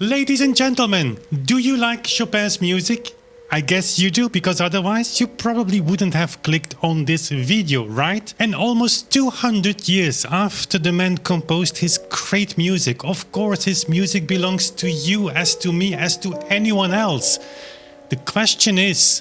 Ladies and gentlemen, do you like Chopin's music? I guess you do, because otherwise you probably wouldn't have clicked on this video, right? And almost 200 years after the man composed his great music, of course his music belongs to you as to me as to anyone else. The question is,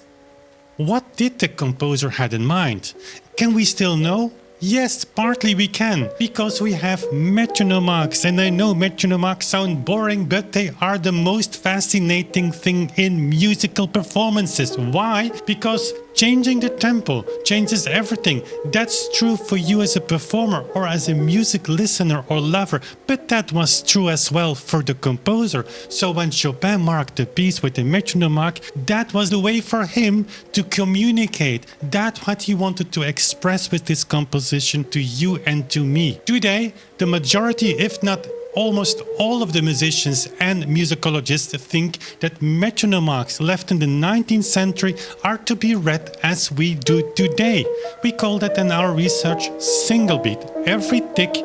what did the composer had in mind? Can we still know? Yes, partly we can, because we have metronome marks, and I know metronome marks sound boring, but they are the most fascinating thing in musical performances. Why? Because changing the tempo changes everything. That's true for you as a performer or as a music listener or lover, but that was true as well for the composer. So when Chopin marked the piece with the metronome mark, that was the way for him to communicate that what he wanted to express with this composition to you and to me. Today, the majority, if not almost all of the musicians and musicologists think that metronome marks left in the 19th century are to be read as we do today. We call that in our research single beat. Every tick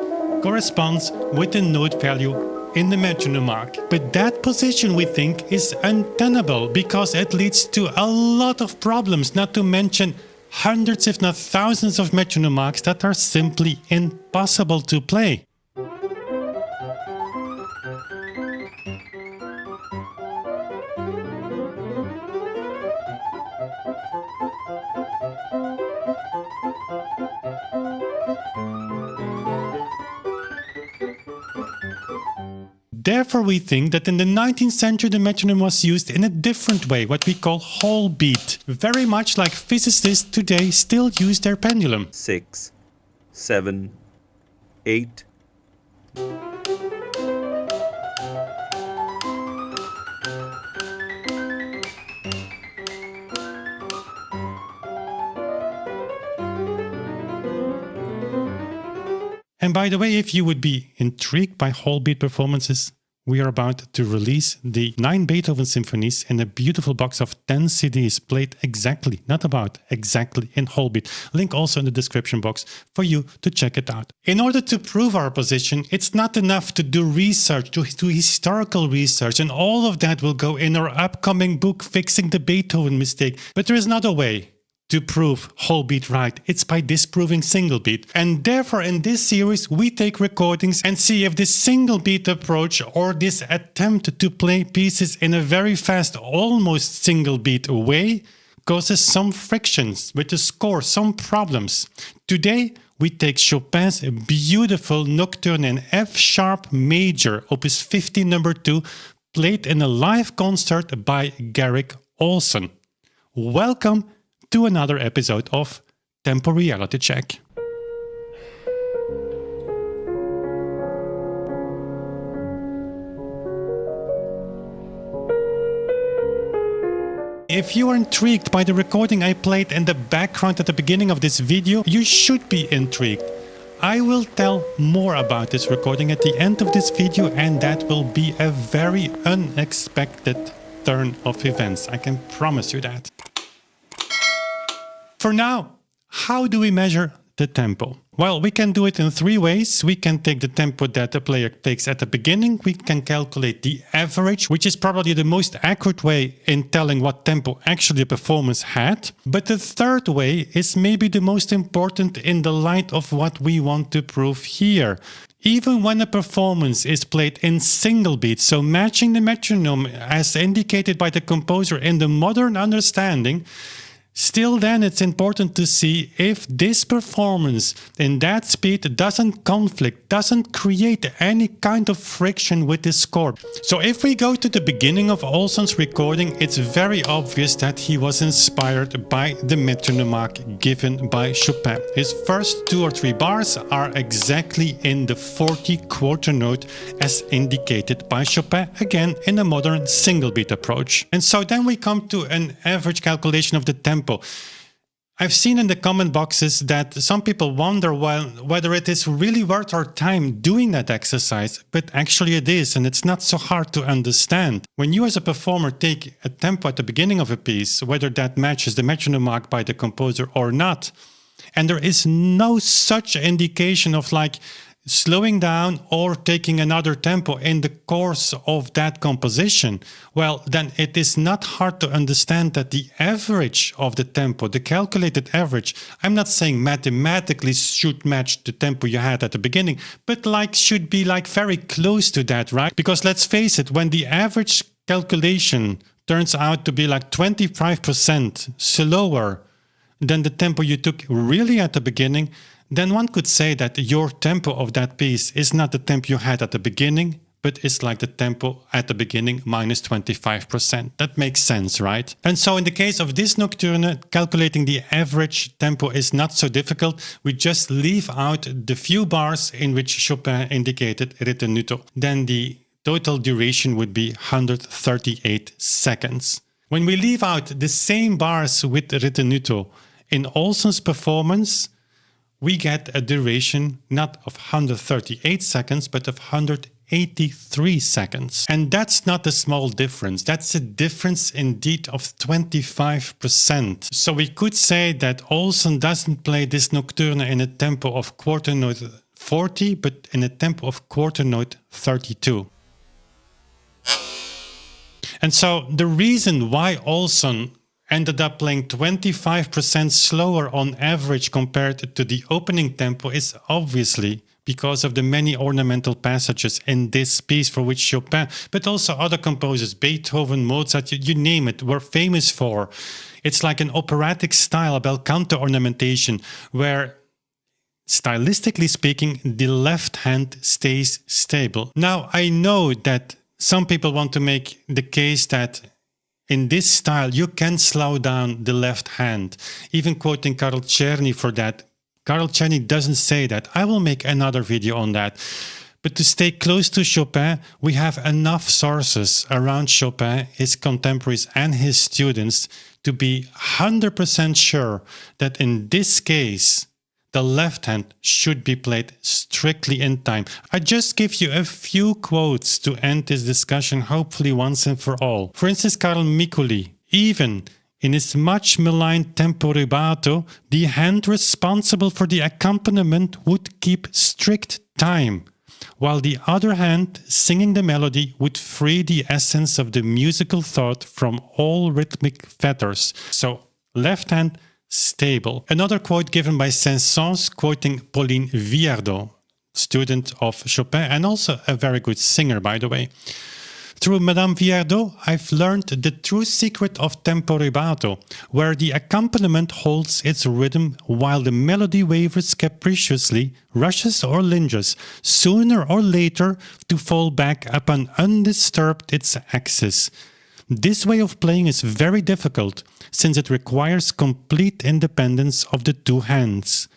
corresponds with a note value in the metronome mark. But that position, we think, is untenable because it leads to a lot of problems, not to mention hundreds if not thousands of metronome marks that are simply impossible to play. Therefore, we think that in the 19th century the metronome was used in a different way, what we call whole beat, very much like physicists today still use their pendulum. 6, 7, 8. And by the way, if you would be intrigued by whole beat performances, we are about to release the 9 Beethoven symphonies in a beautiful box of 10 CDs played exactly, not about, exactly in whole beat. Link also in the description box for you to check it out. In order to prove our position, it's not enough to do research, to do historical research, and all of that will go in our upcoming book, Fixing the Beethoven Mistake. But there is another way to prove whole beat right. It's by disproving single beat. And therefore in this series we take recordings and see if this single beat approach or this attempt to play pieces in a very fast, almost single beat way causes some frictions with the score, some problems. Today we take Chopin's beautiful Nocturne in F sharp major, opus 50 number 2, played in a live concert by Garrick Ohlsson. Welcome to another episode of Tempo Reality Check. If you are intrigued by the recording I played in the background at the beginning of this video, you should be intrigued. I will tell more about this recording at the end of this video, and that will be a very unexpected turn of events. I can promise you that. For now, how do we measure the tempo? Well, we can do it in 3 ways. We can take the tempo that the player takes at the beginning. We can calculate the average, which is probably the most accurate way in telling what tempo actually the performance had. But the third way is maybe the most important in the light of what we want to prove here. Even when a performance is played in single beat, so matching the metronome as indicated by the composer in the modern understanding, still then it's important to see if this performance in that speed doesn't conflict, doesn't create any kind of friction with the score. So if we go to the beginning of Ohlsson's recording, it's very obvious that he was inspired by the metronome mark given by Chopin. His first 2 or 3 bars are exactly in the 40 quarter note as indicated by Chopin, again in a modern single beat approach. And so then we come to an average calculation of the tempo. I've seen in the comment boxes that some people wonder whether it is really worth our time doing that exercise, but actually it is, and it's not so hard to understand. When you as a performer take a tempo at the beginning of a piece, whether that matches the metronome mark by the composer or not, and there is no such indication of like slowing down or taking another tempo in the course of that composition, well, then it is not hard to understand that the average of the tempo, the calculated average, I'm not saying mathematically should match the tempo you had at the beginning, but should be very close to that, right? Because let's face it, when the average calculation turns out to be 25% slower than the tempo you took really at the beginning, then one could say that your tempo of that piece is not the tempo you had at the beginning, but it's like the tempo at the beginning minus 25%. That makes sense, right? And so in the case of this nocturne, calculating the average tempo is not so difficult. We just leave out the few bars in which Chopin indicated ritenuto. Then the total duration would be 138 seconds. When we leave out the same bars with ritenuto in Ohlsson's performance, we get a duration not of 138 seconds, but of 183 seconds. And that's not a small difference. That's a difference indeed of 25%. So we could say that Ohlsson doesn't play this nocturne in a tempo of quarter note 40, but in a tempo of quarter note 32. And so the reason why Ohlsson ended up playing 25% slower on average compared to the opening tempo is obviously because of the many ornamental passages in this piece for which Chopin, but also other composers, Beethoven, Mozart, you name it, were famous for. It's like an operatic style, a bel canto ornamentation, where stylistically speaking, the left hand stays stable. Now, I know that some people want to make the case that in this style, you can slow down the left hand, even quoting Karl Czerny for that. Karl Czerny doesn't say that. I will make another video on that. But to stay close to Chopin, we have enough sources around Chopin, his contemporaries and his students to be 100% sure that in this case, the left hand should be played strictly in time. I just give you a few quotes to end this discussion, hopefully once and for all. For instance, Carl Mikuli, even in his much maligned tempo rubato, the hand responsible for the accompaniment would keep strict time, while the other hand, singing the melody, would free the essence of the musical thought from all rhythmic fetters. So, left hand, stable. Another quote given by Saint-Saëns, quoting Pauline Viardot, student of Chopin and also a very good singer, by the way. Through Madame Viardot, I've learned the true secret of tempo rubato, where the accompaniment holds its rhythm while the melody wavers capriciously, rushes or lunges, sooner or later to fall back upon undisturbed its axis. This way of playing is very difficult, since it requires complete independence of the two hands.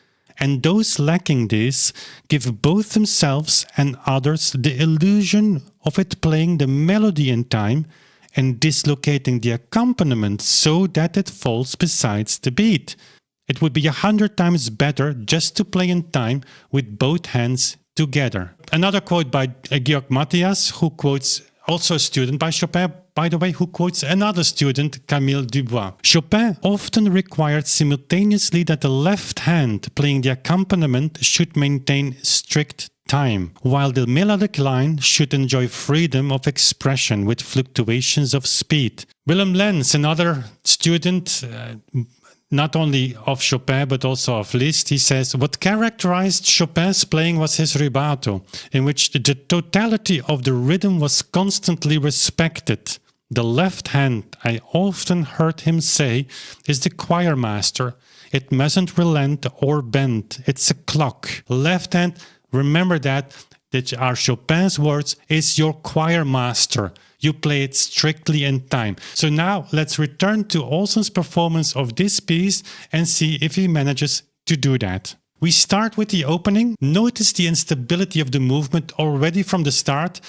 And those lacking this give both themselves and others the illusion of it playing the melody in time and dislocating the accompaniment so that it falls besides the beat. It would be 100 times better just to play in time with both hands together. Another quote by Georg Matthias, who quotes also a student by Chopin, by the way, who quotes another student, Camille Dubois. Chopin often required simultaneously that the left hand playing the accompaniment should maintain strict time, while the melodic line should enjoy freedom of expression with fluctuations of speed. Willem Lenz, another student, not only of Chopin but also of Liszt, he says, what characterized Chopin's playing was his rubato, in which the totality of the rhythm was constantly respected. The left hand, I often heard him say, is the choir master. It mustn't relent or bend. It's a clock. Left hand, remember that are Chopin's words, is your choir master. You play it strictly in time. So now let's return to Ohlsson's performance of this piece and see if he manages to do that. We start with the opening. Notice the instability of the movement already from the start.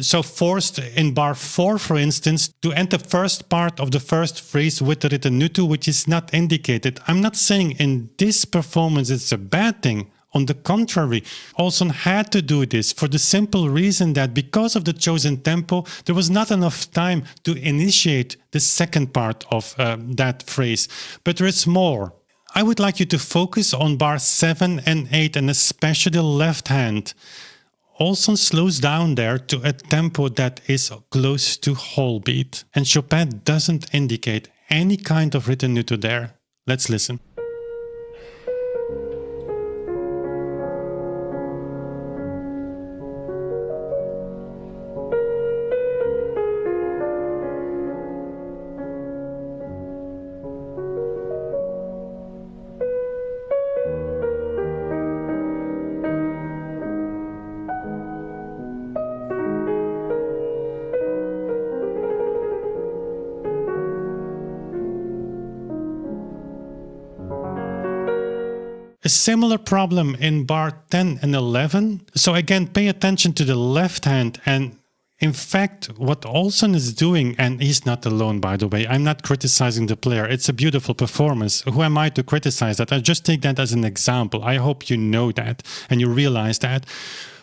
So forced in bar 4, for instance, to end the first part of the first phrase with the ritenuto, which is not indicated. I'm not saying in this performance it's a bad thing. On the contrary, Ohlsson had to do this for the simple reason that because of the chosen tempo, there was not enough time to initiate the second part of that phrase. But there is more. I would like you to focus on bar 7 and 8 and especially the left hand. Ohlsson slows down there to a tempo that is close to whole beat. And Chopin doesn't indicate any kind of ritenuto there. Let's listen. A similar problem in bar 10 and 11. So again, pay attention to the left hand. And in fact, what Ohlsson is doing, and he's not alone, by the way, I'm not criticizing the player. It's a beautiful performance. Who am I to criticize that? I just take that as an example. I hope you know that and you realize that.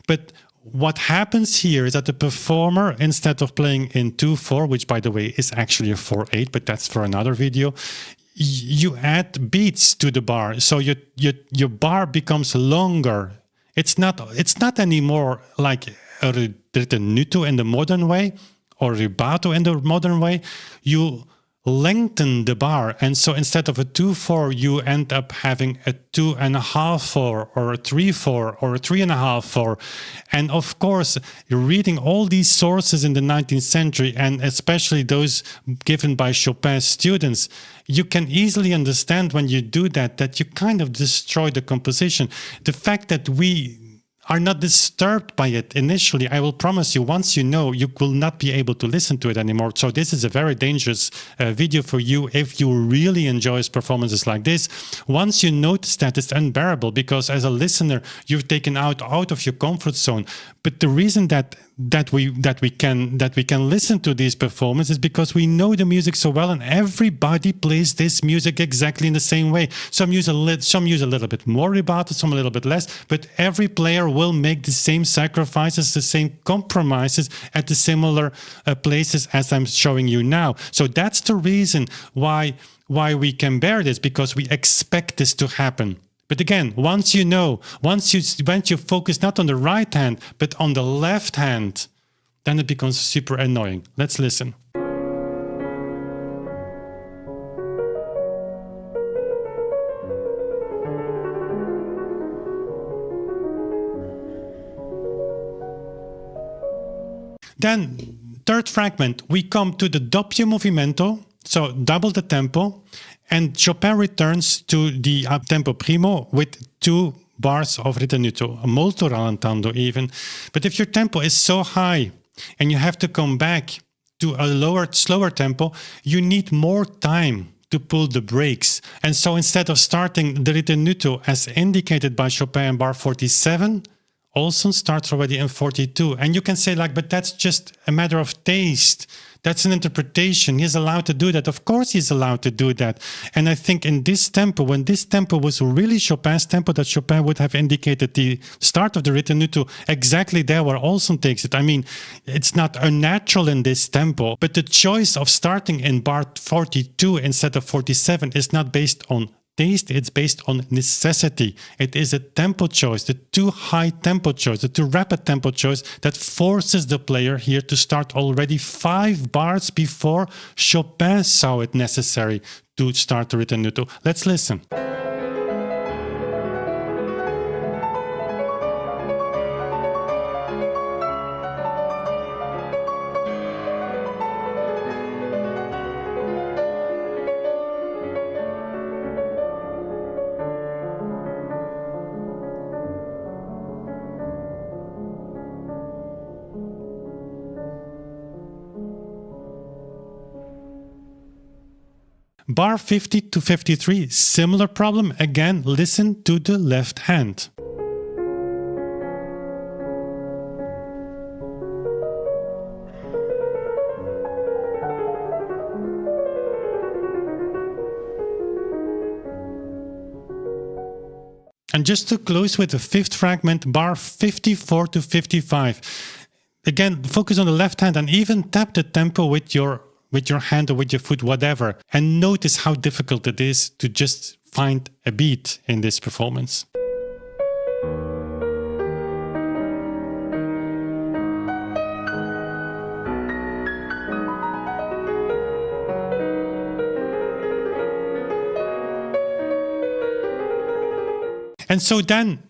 But what happens here is that the performer, instead of playing in 2/4, which by the way is actually a 4/8, but that's for another video, you add beats to the bar, so your bar becomes longer. It's not anymore like a ritenuto in the modern way or rubato in the modern way. You lengthen the bar, and so instead of a 2/4, you end up having a 2.5/4 or a 3/4 or a 3.5/4. And of course, reading all these sources in the 19th century, and especially those given by Chopin's students, you can easily understand when you do that you kind of destroy the composition. The fact that we are not disturbed by it initially, I will promise you, once you know, you will not be able to listen to it anymore. So this is a very dangerous video for you if you really enjoy performances like this. Once you notice that, it's unbearable, because as a listener, you're taken out of your comfort zone. But the reason that we can listen to these performances is because we know the music so well, and everybody plays this music exactly in the same way. Some use a little bit more rubato, some a little bit less, but every player will make the same sacrifices, the same compromises at the similar places as I'm showing you now. So that's the reason why we can bear this, because we expect this to happen. But again, once you focus not on the right hand, but on the left hand, then it becomes super annoying. Let's listen. Then, third fragment, we come to the doppio movimento, so double the tempo. And Chopin returns to the tempo primo with 2 bars of ritenuto, molto rallentando even. But if your tempo is so high and you have to come back to a slower tempo, you need more time to pull the brakes. And so instead of starting the ritenuto as indicated by Chopin in bar 47, Ohlsson starts already in 42. And you can say but that's just a matter of taste. That's an interpretation. He's allowed to do that. Of course he's allowed to do that. And I think in this tempo, when this tempo was really Chopin's tempo, that Chopin would have indicated the start of the ritenuto exactly there where Ohlsson takes it. I mean, it's not unnatural in this tempo, but the choice of starting in bar 42 instead of 47 is not based on taste, it's based on necessity. It is a tempo choice, the too high tempo choice, the too rapid tempo choice that forces the player here to start already 5 bars before Chopin saw it necessary to start the ritenuto. Let's listen. Bar 50 to 53, similar problem. Again, listen to the left hand. And just to close with the fifth fragment, bar 54 to 55. Again, focus on the left hand and even tap the tempo with your hand or with your foot, whatever. And notice how difficult it is to just find a beat in this performance. And so then,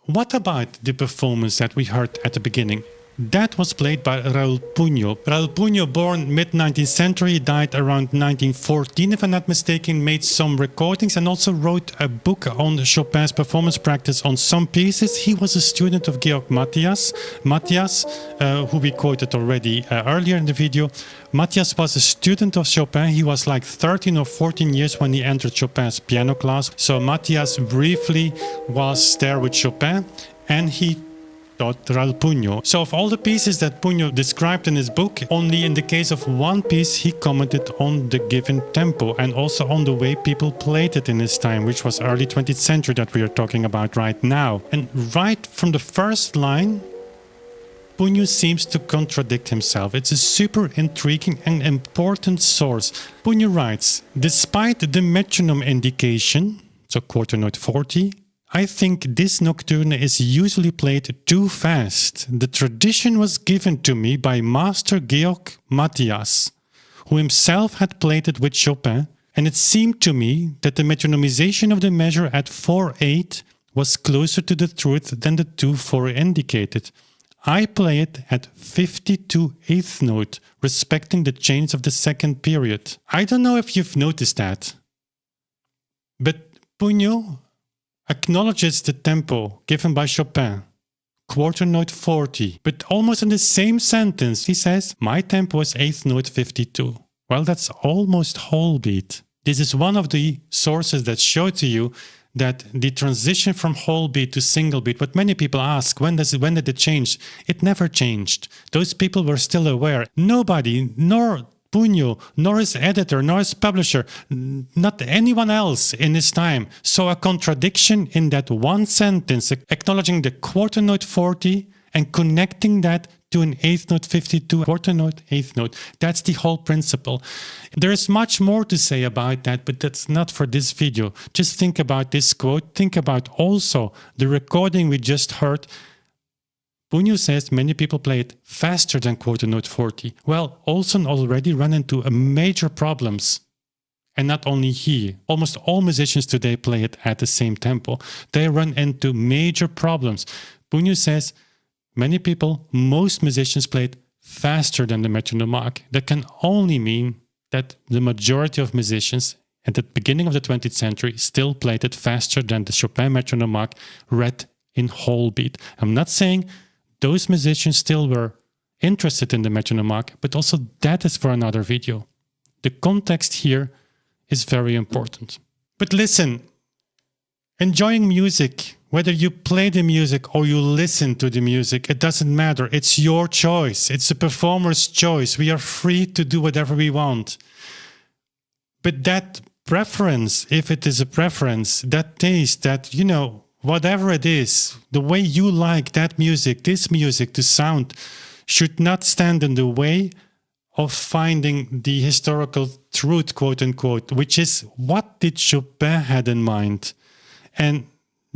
what about the performance that we heard at the beginning? That was played by Raúl Puño. Raúl Puño, born mid-19th century, died around 1914, if I'm not mistaken, made some recordings and also wrote a book on Chopin's performance practice on some pieces. He was a student of Georg Matthias, who we quoted already earlier in the video. Matthias was a student of Chopin. He was like 13 or 14 years when he entered Chopin's piano class. So Matthias briefly was there with Chopin, and he taught Raúl Puño. So of all the pieces that Puño described in his book, only in the case of one piece he commented on the given tempo and also on the way people played it in his time, which was early 20th century that we are talking about right now. And right from the first line, Puño seems to contradict himself. It's a super intriguing and important source. Puño writes, despite the metronome indication, so quarter note 40, I think this nocturne is usually played too fast. The tradition was given to me by Master Georg Matthias, who himself had played it with Chopin, and it seemed to me that the metronomization of the measure at 4/8 was closer to the truth than the 2/4 indicated. I play it at 52/8 note, respecting the change of the second period. I don't know if you've noticed that, but Puño acknowledges the tempo given by Chopin, quarter note 40, but almost in the same sentence he says, my tempo is 8th note 52. Well, that's almost whole beat. This is one of the sources that show to you that the transition from whole beat to single beat, what many people ask, when did it change? It never changed. Those people were still aware. Nobody, nor Puño, nor his editor, nor his publisher, not anyone else in his time saw a contradiction in that one sentence, acknowledging the quarter note 40 and connecting that to an 8th note 52, quarter note, 8th note. That's the whole principle. There is much more to say about that, but that's not for this video. Just think about this quote. Think about also the recording we just heard. Puño says many people play it faster than quarter note 40. Well, Ohlsson already ran into major problems. And not only he, almost all musicians today play it at the same tempo. They run into major problems. Puño says many people, most musicians play it faster than the metronome mark. That can only mean that the majority of musicians at the beginning of the 20th century still played it faster than the Chopin metronome mark read in whole beat. I'm not saying those musicians still were interested in the metronome mark, but also that is for another video. The context here is very important. But listen, enjoying music, whether you play the music or you listen to the music, it doesn't matter. It's your choice. It's the performer's choice. We are free to do whatever we want. But that preference, if it is a preference, that taste, that, whatever it is, the way you like that music, this music to sound, should not stand in the way of finding the historical truth, quote unquote, which is what did Chopin had in mind. And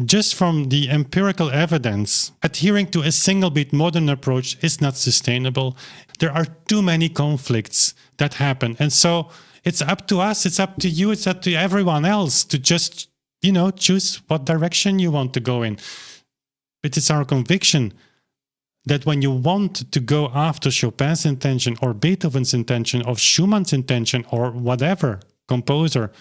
just from the empirical evidence, adhering to a single beat modern approach is not sustainable. There are too many conflicts that happen. And so it's up to us, it's up to you, it's up to everyone else to just choose what direction you want to go in. But it's our conviction that when you want to go after Chopin's intention or Beethoven's intention or Schumann's intention or whatever composer,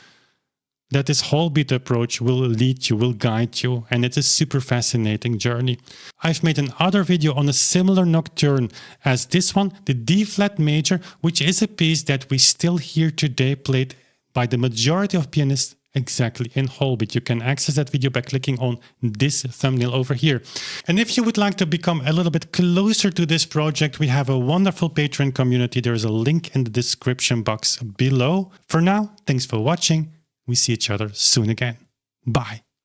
that this whole beat approach will lead you, will guide you, and it's a super fascinating journey. I've made another video on a similar nocturne as this one, the D-flat major, which is a piece that we still hear today played by the majority of pianists exactly in whole beat. You can access that video by clicking on this thumbnail over here. And if you would like to become a little bit closer to this project, we have a wonderful Patreon community. There is a link in the description box below. For now, thanks for watching. We see each other soon again. Bye.